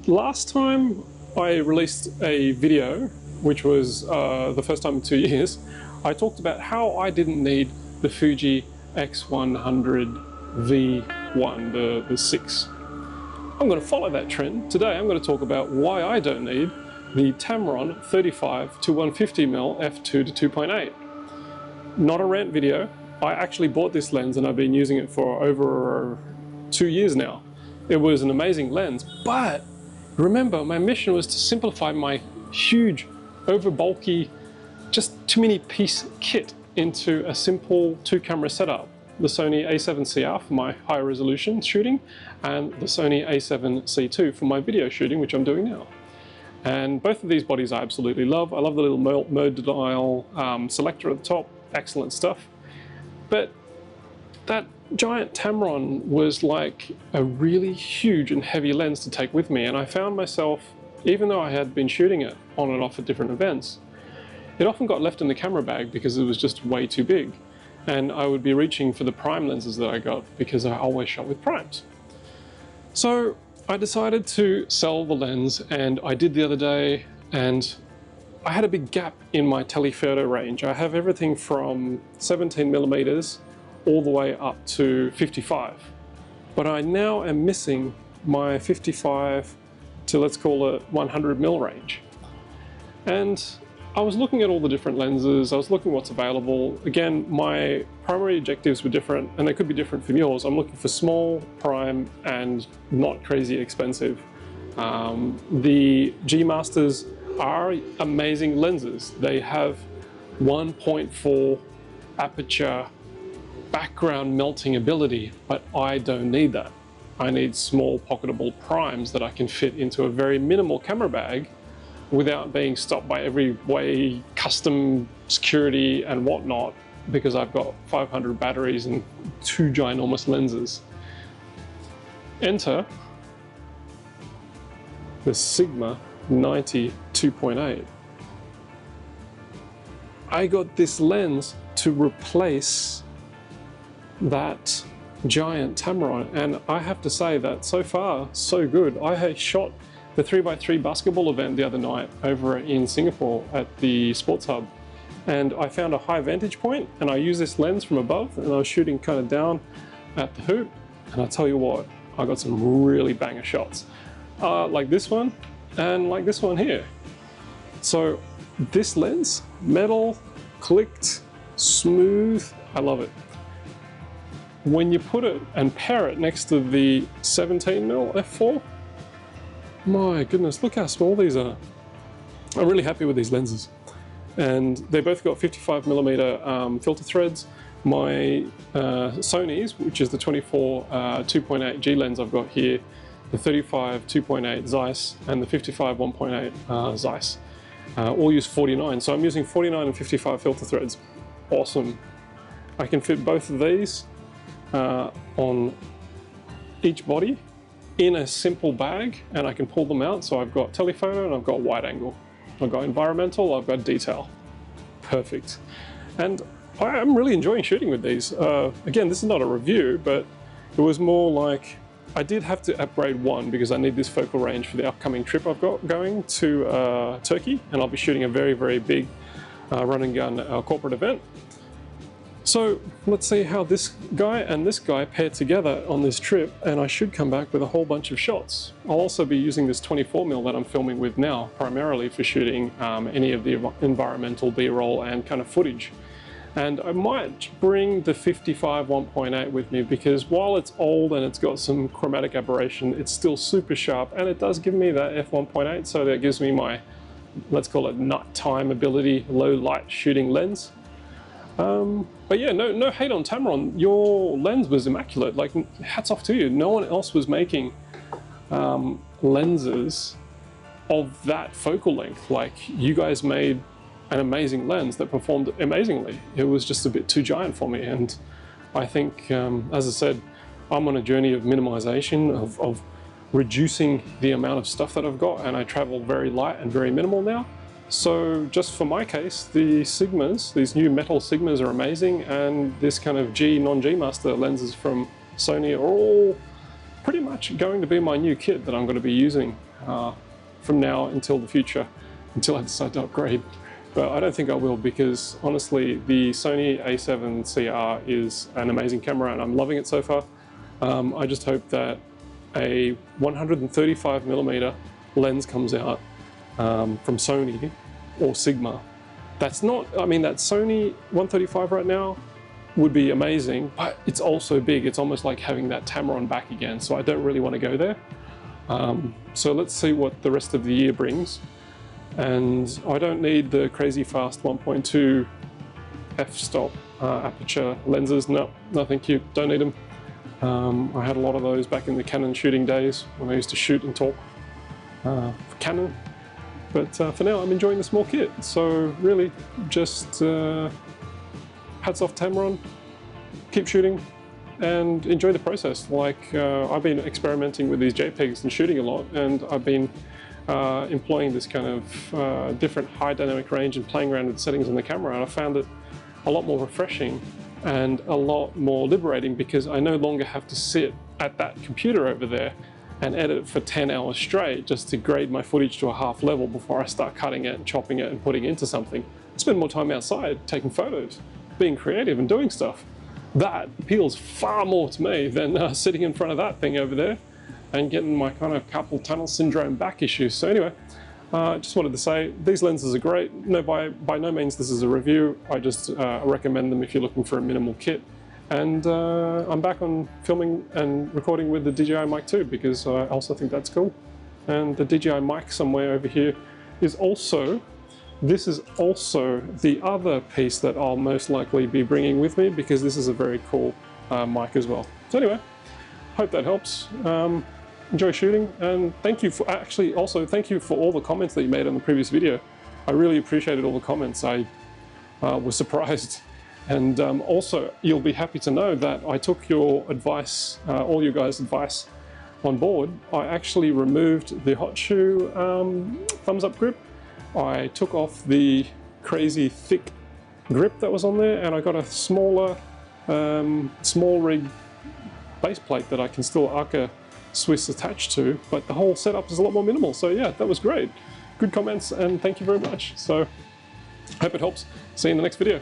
Last time I released a video, which was the first time in 2 years, I talked about how I didn't need the Fuji X100V1, the 6. I'm going to follow that trend. Today I'm going to talk about why I don't need the Tamron 35 to 150mm f2 to 2.8. Not a rant video. I actually bought this lens and I've been using it for over 2 years now. It was an amazing lens, but remember, my mission was to simplify my huge, over bulky, just too many piece kit into a simple 2-camera setup. The Sony a7CR for my high resolution shooting and the Sony a7C II for my video shooting, which I'm doing now. And both of these bodies I absolutely love. I love the little mode dial selector at the top, excellent stuff. But that giant Tamron was like a really huge and heavy lens to take with me, and I found myself, even though I had been shooting it on and off at different events, it often got left in the camera bag because it was just way too big, and I would be reaching for the prime lenses that I got because I always shot with primes. So I decided to sell the lens, and I did the other day, and I had a big gap in my telephoto range. I have everything from 17mm all the way up to 55. But I now am missing my 55 to, let's call it, 100mm range. And I was looking at all the different lenses, I was looking what's available. Again, my primary objectives were different, and they could be different from yours. I'm looking for small, prime, and not crazy expensive. The G Masters are amazing lenses. They have 1.4 aperture background melting ability, but I don't need that. I need small pocketable primes that I can fit into a very minimal camera bag without being stopped by every way custom security and whatnot, because I've got 500 batteries and 2 ginormous lenses. Enter the Sigma 90 2.8. I got this lens to replace that giant Tamron, and I have to say that so far so good. I had shot the 3x3 basketball event the other night over in Singapore at the Sports Hub, and I found a high vantage point, and I used this lens from above, and I was shooting kind of down at the hoop, and I tell you what, I got some really banger shots, like this one and like this one here. So this lens, metal, clicked, smooth, I love it. When you put it and pair it next to the 17mm f4, my goodness, look how small these are. I'm really happy with these lenses. And they both got 55mm filter threads. My Sony's, which is the 24 2.8 G lens I've got here, the 35 2.8 Zeiss, and the 55 1.8 Zeiss, all use 49. So I'm using 49 and 55 filter threads. Awesome. I can fit both of these on each body in a simple bag, and I can pull them out. So I've got telephoto and I've got wide angle. I've got environmental, I've got detail. Perfect. And I'm really enjoying shooting with these. Again, this is not a review, but it was more like I did have to upgrade one because I need this focal range for the upcoming trip I've got going to Turkey, and I'll be shooting a very, very big run and gun corporate event. So let's see how this guy and this guy pair together on this trip, and I should come back with a whole bunch of shots. I'll also be using this 24mm that I'm filming with now, primarily for shooting any of the environmental B-roll and kind of footage. And I might bring the 55 1.8 with me, because while it's old and it's got some chromatic aberration, it's still super sharp, and it does give me that f1.8, so that gives me my, let's call it, nut time ability, low light shooting lens. But yeah, no hate on Tamron. Your lens was immaculate. Like, hats off to you. No one else was making lenses of that focal length. Like, you guys made an amazing lens that performed amazingly. It was just a bit too giant for me, and I think, as I said, I'm on a journey of minimization, of reducing the amount of stuff that I've got, and I travel very light and very minimal now. So just for my case, the Sigmas, these new metal Sigmas are amazing, and this kind of non-G Master lenses from Sony are all pretty much going to be my new kit that I'm going to be using from now until the future, until I decide to upgrade. But I don't think I will, because honestly the Sony a7 CR is an amazing camera and I'm loving it so far. I just hope that a 135mm lens comes out from Sony or Sigma. That's not, I mean, that Sony 135 right now would be amazing, but it's also big. It's almost like having that Tamron back again, so I don't really want to go there. So let's see what the rest of the year brings. And I don't need the crazy fast 1.2 f-stop aperture lenses. No, thank you, don't need them. I had a lot of those back in the Canon shooting days when I used to shoot and talk for Canon. But for now, I'm enjoying the small kit. So really, just hats off Tamron, keep shooting and enjoy the process. Like I've been experimenting with these JPEGs and shooting a lot, and I've been employing this kind of different high dynamic range and playing around with settings on the camera, and I found it a lot more refreshing and a lot more liberating, because I no longer have to sit at that computer over there and edit for 10 hours straight just to grade my footage to a half level before I start cutting it and chopping it and putting it into something. I spend more time outside taking photos, being creative and doing stuff. That appeals far more to me than sitting in front of that thing over there and getting my kind of carpal tunnel syndrome back issues. So anyway, just wanted to say these lenses are great. No, by no means this is a review. I just recommend them if you're looking for a minimal kit. And I'm back on filming and recording with the DJI Mic 2, because I also think that's cool. And the DJI mic somewhere over here is also, this is also the other piece that I'll most likely be bringing with me, because this is a very cool mic as well. So anyway, hope that helps. Enjoy shooting, and thank you for, actually also thank you for all the comments that you made on the previous video. I really appreciated all the comments. I was surprised. And also, you'll be happy to know that I took your advice, all you guys' advice on board. I actually removed the hot shoe thumbs up grip. I took off the crazy thick grip that was on there, and I got a smaller, small rig base plate that I can still Arca Swiss attached to, but the whole setup is a lot more minimal. So yeah, that was great. Good comments, and thank you very much. So hope it helps. See you in the next video.